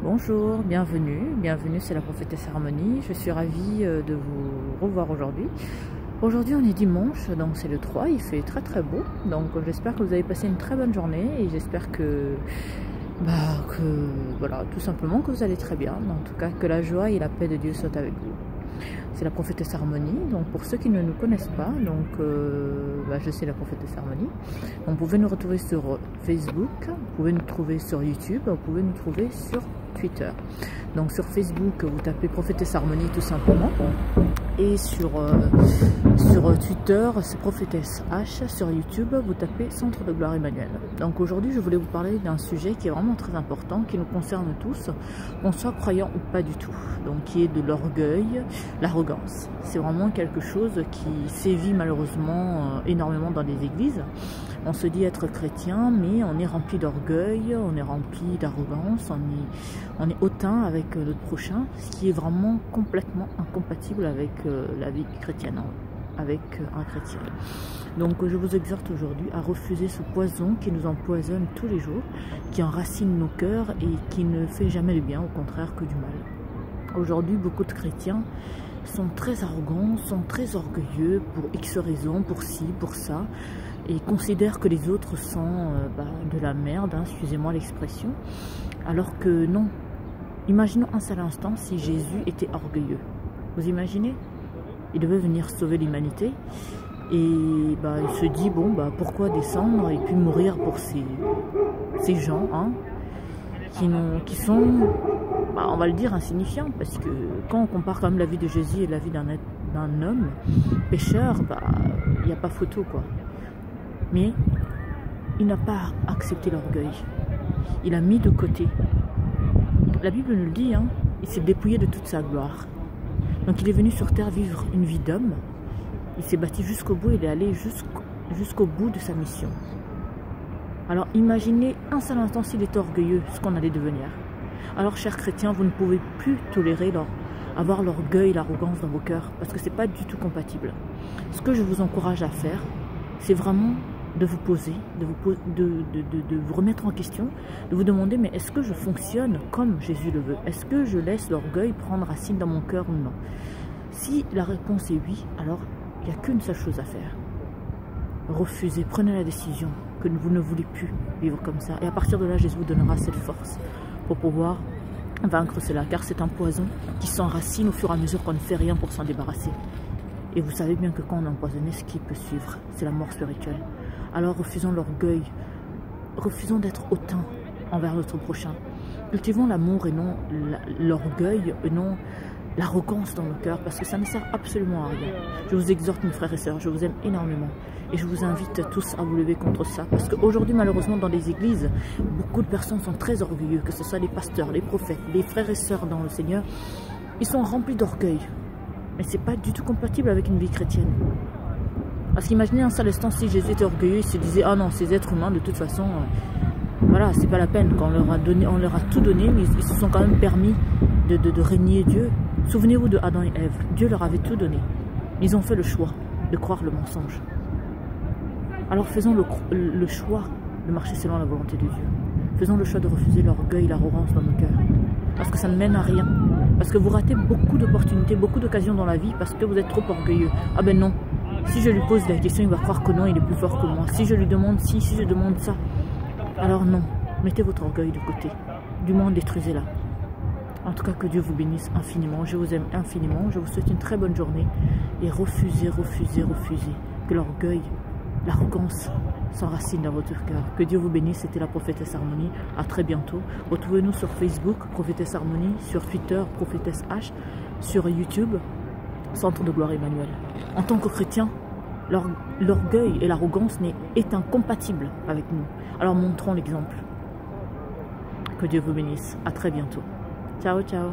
Bonjour, bienvenue, c'est la prophétesse Harmonie. Je suis ravie de vous revoir aujourd'hui. Aujourd'hui on est dimanche, donc c'est le 3, il fait très beau. Donc j'espère que vous avez passé une très bonne journée et j'espère que voilà, tout simplement que vous allez très bien. En tout cas, que la joie et la paix de Dieu soient avec vous. C'est la prophétesse Harmonie. Donc pour ceux qui ne nous connaissent pas, je suis la prophétesse Harmonie. Vous pouvez nous retrouver sur Facebook, vous pouvez nous trouver sur YouTube, vous pouvez nous trouver sur Twitter. Donc sur Facebook, vous tapez prophétesse Harmonie tout simplement. Et sur Twitter, c'est prophétesse H. Sur YouTube, vous tapez Centre de Gloire Emmanuel. Donc aujourd'hui, je voulais vous parler d'un sujet qui est vraiment très important, qui nous concerne tous, qu'on soit croyant ou pas du tout. Donc qui est de l'orgueil, l'arrogance. C'est vraiment quelque chose qui sévit malheureusement énormément dans les églises. On se dit être chrétien, mais on est rempli d'orgueil, on est rempli d'arrogance, on est hautain avec notre prochain, ce qui est vraiment complètement incompatible avec la vie chrétienne, avec un chrétien. Donc je vous exhorte aujourd'hui à refuser ce poison qui nous empoisonne tous les jours, qui enracine nos cœurs et qui ne fait jamais du bien, au contraire que du mal. Aujourd'hui, beaucoup de chrétiens sont très arrogants, sont très orgueilleux pour X raisons, pour ci, pour ça, et considèrent que les autres sont de la merde, hein, excusez-moi l'expression, alors que non. Imaginons un seul instant si Jésus était orgueilleux. Vous imaginez? Il devait venir sauver l'humanité et il se dit pourquoi descendre et puis mourir pour ces gens hein, qui sont on va le dire insignifiants, parce que quand on compare quand même la vie de Jésus et la vie d'un homme pécheur, il n'y a pas photo quoi. Mais il n'a pas accepté l'orgueil, il a mis de côté. La Bible nous le dit, hein, il s'est dépouillé de toute sa gloire. Donc il est venu sur terre vivre une vie d'homme, il s'est battu jusqu'au bout, il est allé jusqu'au bout de sa mission. Alors imaginez un seul instant s'il était orgueilleux, ce qu'on allait devenir. Alors chers chrétiens, vous ne pouvez plus tolérer avoir l'orgueil, l'arrogance dans vos cœurs, parce que ce n'est pas du tout compatible. Ce que je vous encourage à faire, c'est vraiment de vous poser, de vous remettre en question, de vous demander, mais est-ce que je fonctionne comme Jésus le veut? Est-ce que je laisse l'orgueil prendre racine dans mon cœur ou non? Si la réponse est oui, alors il n'y a qu'une seule chose à faire. Refusez, prenez la décision que vous ne voulez plus vivre comme ça. Et à partir de là, Jésus vous donnera cette force pour pouvoir vaincre cela, car c'est un poison qui s'enracine au fur et à mesure qu'on ne fait rien pour s'en débarrasser. Et vous savez bien que quand on est empoisonné, ce qui peut suivre, c'est la mort spirituelle. Alors refusons l'orgueil, refusons d'être hautain envers notre prochain. Cultivons l'amour et non l'orgueil et non l'arrogance dans nos cœurs, parce que ça ne sert absolument à rien. Je vous exhorte mes frères et sœurs, je vous aime énormément. Et je vous invite tous à vous lever contre ça. Parce qu'aujourd'hui, malheureusement, dans les églises, beaucoup de personnes sont très orgueilleux, que ce soit les pasteurs, les prophètes, les frères et sœurs dans le Seigneur. Ils sont remplis d'orgueil. Mais ce n'est pas du tout compatible avec une vie chrétienne. Parce qu'imaginez un seul instant, si Jésus était orgueilleux, il se disait, ah non, ces êtres humains, de toute façon, voilà, c'est pas la peine. Quand on leur a tout donné, mais ils se sont quand même permis de régner Dieu. Souvenez-vous de Adam et Ève. Dieu leur avait tout donné. Ils ont fait le choix de croire le mensonge. Alors faisons le choix de marcher selon la volonté de Dieu. Faisons le choix de refuser l'orgueil, l'arrogance dans nos cœurs. Parce que ça ne mène à rien. Parce que vous ratez beaucoup d'opportunités, beaucoup d'occasions dans la vie parce que vous êtes trop orgueilleux. Ah ben non, si je lui pose la question, il va croire que non, il est plus fort que moi. Si je lui demande ci, si je demande ça, alors non, mettez votre orgueil de côté. Du moins, détruisez-la. En tout cas, que Dieu vous bénisse infiniment. Je vous aime infiniment. Je vous souhaite une très bonne journée. Et refusez que l'orgueil, l'arrogance s'enracine dans votre cœur. Que Dieu vous bénisse. C'était la prophétesse Harmonie. À très bientôt. Retrouvez-nous sur Facebook, prophétesse Harmonie, sur Twitter, prophétesse H, sur YouTube, Centre de Gloire Emmanuel. En tant que chrétien, l'orgueil et l'arrogance est incompatible avec nous. Alors montrons l'exemple. Que Dieu vous bénisse. À très bientôt. Ciao, ciao.